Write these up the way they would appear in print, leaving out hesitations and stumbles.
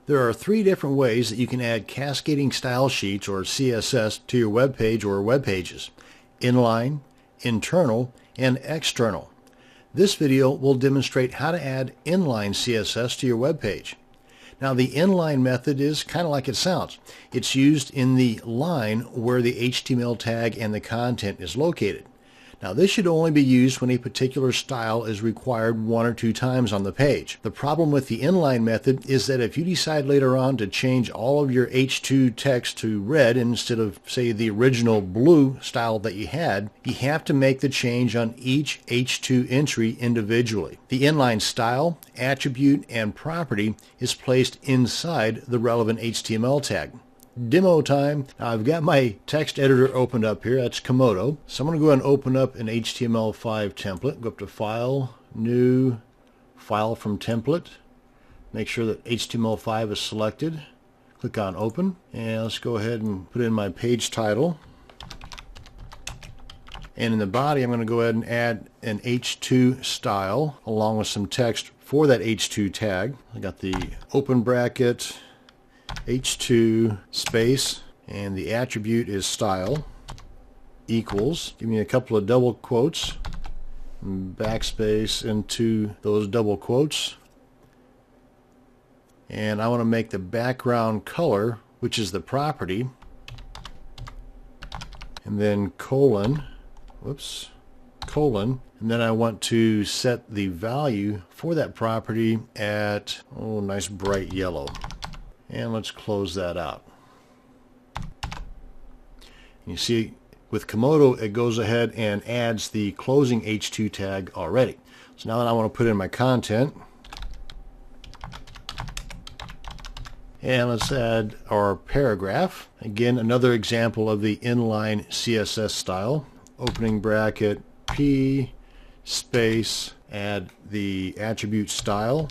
There are 3 different ways that you can add cascading style sheets or CSS to your web page or web pages: inline, internal, and external. This video will demonstrate how to add inline CSS to your web page. Now, the inline method is kind of like it sounds. It's used in the line where the HTML tag and the content is located. Now, this should only be used when a particular style is required 1 or 2 times on the page. The problem with the inline method is that if you decide later on to change all of your H2 text to red instead of, say, the original blue style that you had, you have to make the change on each H2 entry individually. The inline style, attribute, and property is placed inside the relevant HTML tag. Demo time. Now, I've got my text editor opened up here. That's Komodo. So I'm going to go ahead and open up an HTML5 template. Go up to File, New, File from Template. Make sure that HTML5 is selected. Click on Open. And let's go ahead and put in my page title. And in the body, I'm going to go ahead and add an H2 style along with some text for that H2 tag. I got the open bracket, H2 space, and the attribute is style, equals, give me a couple of double quotes, backspace into those double quotes, and I want to make the background color, which is the property, and then colon, and then I want to set the value for that property at, nice bright yellow. And let's close that out. You see, with Komodo, it goes ahead and adds the closing H2 tag already. So now that I want to put in my content, and let's add our paragraph. Again, another example of the inline CSS style. Opening bracket, P, space, add the attribute style.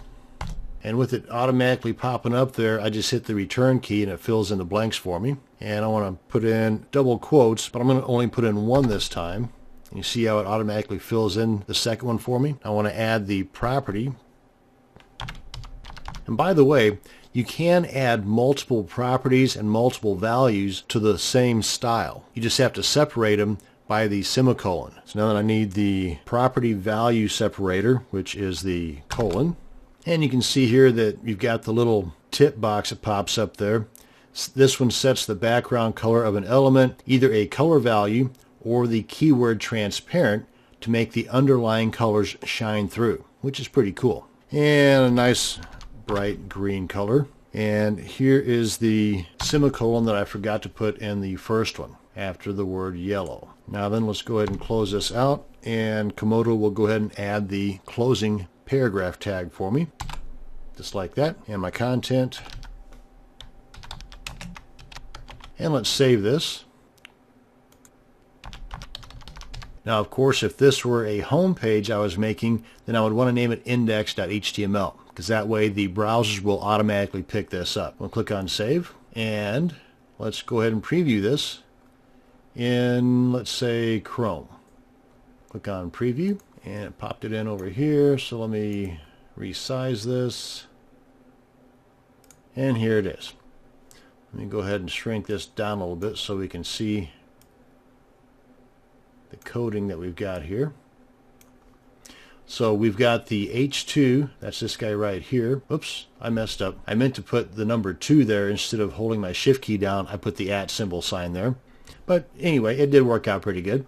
And with it automatically popping up there, I just hit the return key and it fills in the blanks for me. And I want to put in double quotes, but I'm going to only put in 1 this time. And you see how it automatically fills in the second one for me? I want to add the property. And by the way, you can add multiple properties and multiple values to the same style. You just have to separate them by the semicolon. So now that I need the property value separator, which is the colon. And you can see here that you've got the little tip box that pops up there. This one sets the background color of an element, either a color value or the keyword transparent, to make the underlying colors shine through, which is pretty cool. And a nice bright green color. And here is the semicolon that I forgot to put in the first one after the word yellow. Now then, let's go ahead and close this out, and Komodo will go ahead and add the closing paragraph tag for me, just like that, and my content. And let's save this. Now, of course, if this were a home page I was making, then I would want to name it index.html, because that way the browsers will automatically pick this up. We'll click on Save, and let's go ahead and preview this in, let's say, Chrome. Click on Preview, and it popped it in over here. So let me resize this, and here it is. Let me go ahead and shrink this down a little bit so we can see the coding that we've got here. So we've got the H2, that's this guy right here. Oops, I messed up. I meant to put the number 2 there. Instead of holding my shift key down, I put the @ symbol sign there. But anyway, it did work out pretty good.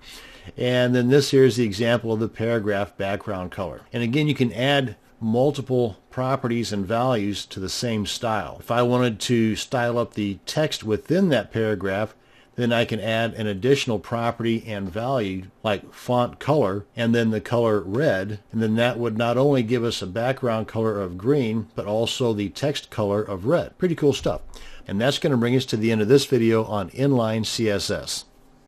And then this here is the example of the paragraph background color. And again, you can add multiple properties and values to the same style. If I wanted to style up the text within that paragraph, then I can add an additional property and value like font color and then the color red, and then that would not only give us a background color of green but also the text color of red. Pretty cool stuff. And that's going to bring us to the end of this video on inline CSS.